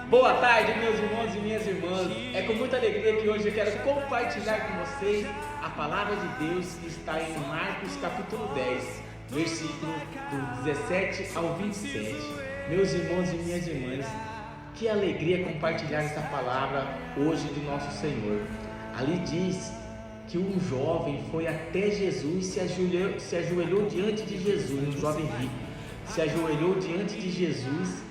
Boa tarde, meus irmãos e minhas irmãs. É com muita alegria que hoje eu quero compartilhar com vocês a palavra de Deus que está em Marcos capítulo 10, versículo do 17 ao 27. Meus irmãos e minhas irmãs, que alegria compartilhar essa palavra hoje do nosso Senhor. Ali diz que um jovem foi até Jesus e se ajoelhou diante de Jesus, um jovem rico, se ajoelhou diante de Jesus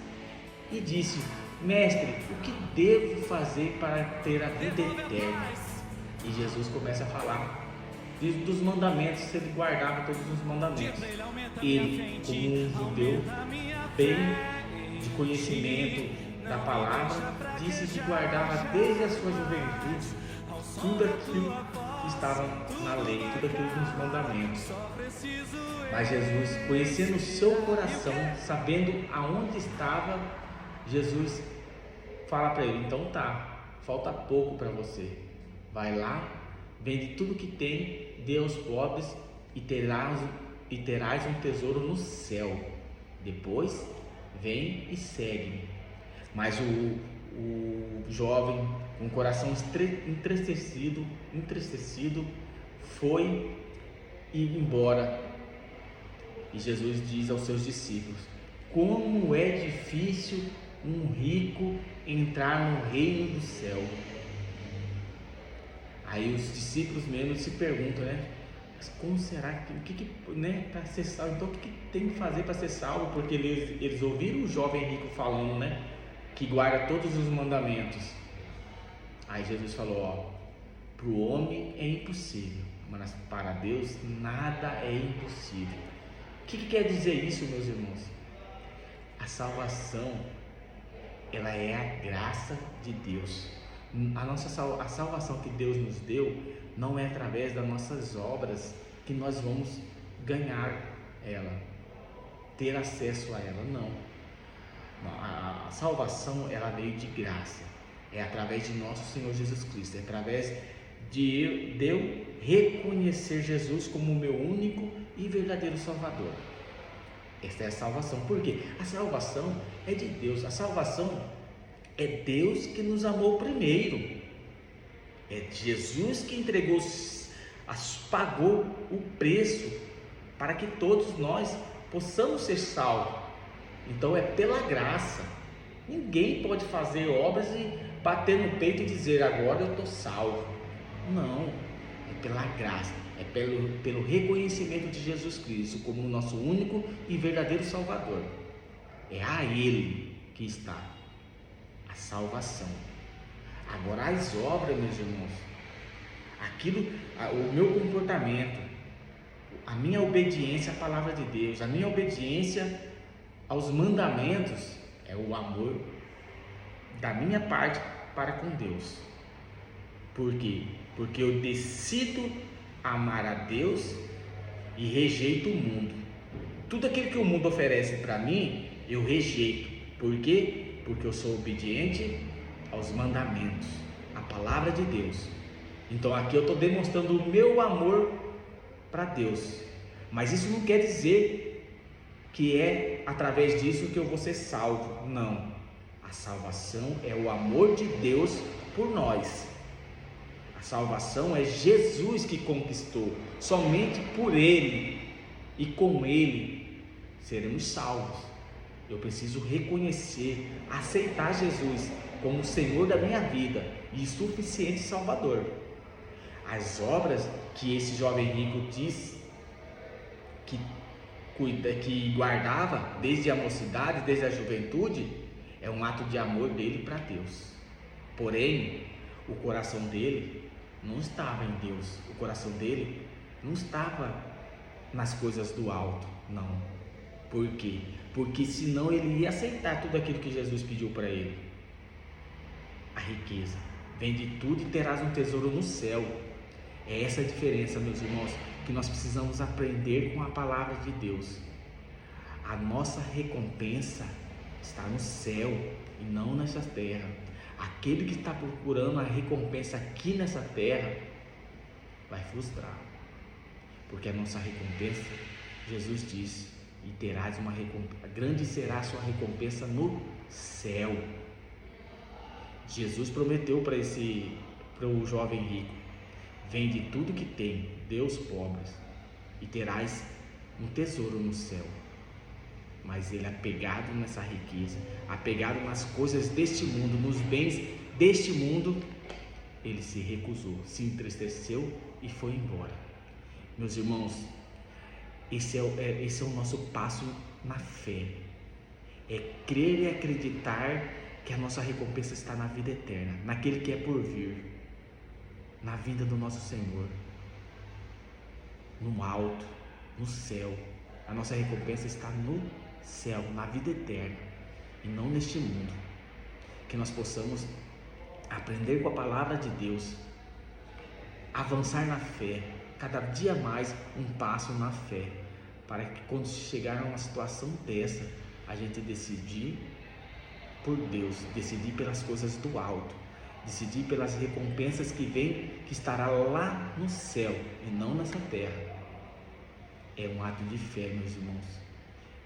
e disse: Mestre, o que devo fazer para ter a vida eterna? E Jesus começa a falar dos mandamentos, se ele guardava todos os mandamentos. Ele, como um judeu bem de conhecimento da palavra, disse que guardava desde a sua juventude tudo aquilo que estava na lei, tudo aquilo nos mandamentos. Mas Jesus, conhecendo o seu coração, sabendo aonde estava, Jesus fala para ele: então tá, falta pouco para você, vai lá, vende tudo que tem, dê aos pobres e terás um tesouro no céu, depois vem e segue. Mas o jovem, com o coração entristecido, foi ir embora. E Jesus diz aos seus discípulos: como é difícil um rico entrar no reino do céu. Aí os discípulos mesmo se perguntam, né? Mas como será que né, para ser salvo? Então o que tem que fazer para ser salvo? Porque eles ouviram o jovem rico falando, né? Que guarda todos os mandamentos. Aí Jesus falou: ó, para o homem é impossível, mas para Deus nada é impossível. O que quer dizer isso, meus irmãos? A salvação, ela é a graça de Deus. A salvação que Deus nos deu não é através das nossas obras que nós vamos ganhar ela, ter acesso a ela, não. A salvação, ela veio de graça, é através de nosso Senhor Jesus Cristo, é através de eu reconhecer Jesus como o meu único e verdadeiro Salvador. Esta é a salvação. Por quê? A salvação é de Deus. A salvação é Deus que nos amou primeiro. É Jesus que entregou, pagou o preço para que todos nós possamos ser salvos. Então é pela graça. Ninguém pode fazer obras e bater no peito e dizer: agora eu estou salvo. Não, é pela graça. É pelo reconhecimento de Jesus Cristo como o nosso único e verdadeiro Salvador. É a Ele que está a salvação. Agora as obras, meus irmãos, o meu comportamento, a minha obediência à palavra de Deus, a minha obediência aos mandamentos, é o amor da minha parte para com Deus. Por quê? Porque eu decido amar a Deus e rejeito o mundo. Tudo aquilo que o mundo oferece para mim, eu rejeito. Por quê? Porque eu sou obediente aos mandamentos, à palavra de Deus. Então aqui eu estou demonstrando o meu amor para Deus. Mas isso não quer dizer que é através disso que eu vou ser salvo. Não. A salvação é o amor de Deus por nós. A salvação é Jesus que conquistou. Somente por Ele e com Ele seremos salvos. Eu preciso reconhecer, aceitar Jesus como o Senhor da minha vida e suficiente Salvador. As obras que esse jovem rico diz que guardava desde a mocidade, desde a juventude, é um ato de amor dele para Deus. Porém, o coração dele não estava em Deus, o coração dele não estava nas coisas do alto, não. Por quê? Porque senão ele ia aceitar tudo aquilo que Jesus pediu para ele. A riqueza, vende tudo e terás um tesouro no céu. É essa a diferença, meus irmãos, que nós precisamos aprender com a palavra de Deus. A nossa recompensa está no céu e não nessa terra. Aquele que está procurando a recompensa aqui nessa terra vai frustrar, porque a nossa recompensa, Jesus disse, e terás uma recompensa, grande será a sua recompensa no céu. Jesus prometeu para o jovem rico: vende tudo que tem, dê aos pobres, e terás um tesouro no céu. Mas ele, apegado nessa riqueza, apegado nas coisas deste mundo, nos bens deste mundo, ele se recusou, se entristeceu e foi embora. Meus irmãos, esse é o nosso passo na fé. É crer e acreditar que a nossa recompensa está na vida eterna, naquele que é por vir, na vinda do nosso Senhor, no alto, no céu. A nossa recompensa está no céu, na vida eterna, e não neste mundo. Que nós possamos aprender com a palavra de Deus, avançar na fé, cada dia mais um passo na fé, para que quando chegar a uma situação dessa, a gente decidir por Deus, decidir pelas coisas do alto, decidir pelas recompensas que vem, que estará lá no céu e não nessa terra. É um ato de fé, meus irmãos.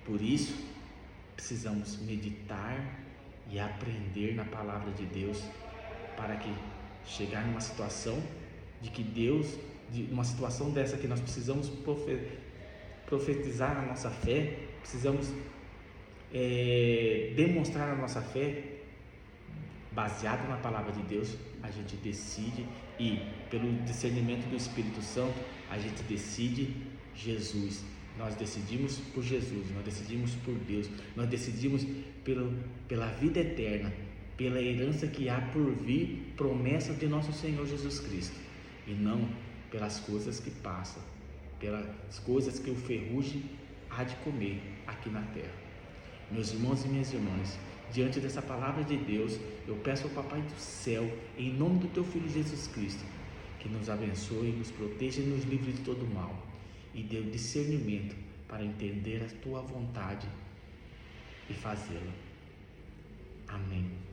Por isso, precisamos meditar e aprender na palavra de Deus, para que chegar numa situação de que Deus, de uma situação dessa que nós precisamos profetizar a nossa fé, precisamos demonstrar a nossa fé, baseado na palavra de Deus, a gente decide, e pelo discernimento do Espírito Santo, a gente decide Jesus. Nós decidimos por Jesus, nós decidimos por Deus, nós decidimos pela vida eterna, pela herança que há por vir, promessa de nosso Senhor Jesus Cristo, e não pelas coisas que passam, pelas coisas que o ferrugem há de comer aqui na terra. Meus irmãos e minhas irmãs, diante dessa palavra de Deus, eu peço ao Papai do céu, em nome do teu Filho Jesus Cristo, que nos abençoe, nos proteja e nos livre de todo mal, e dê o discernimento para entender a tua vontade e fazê-la. Amém.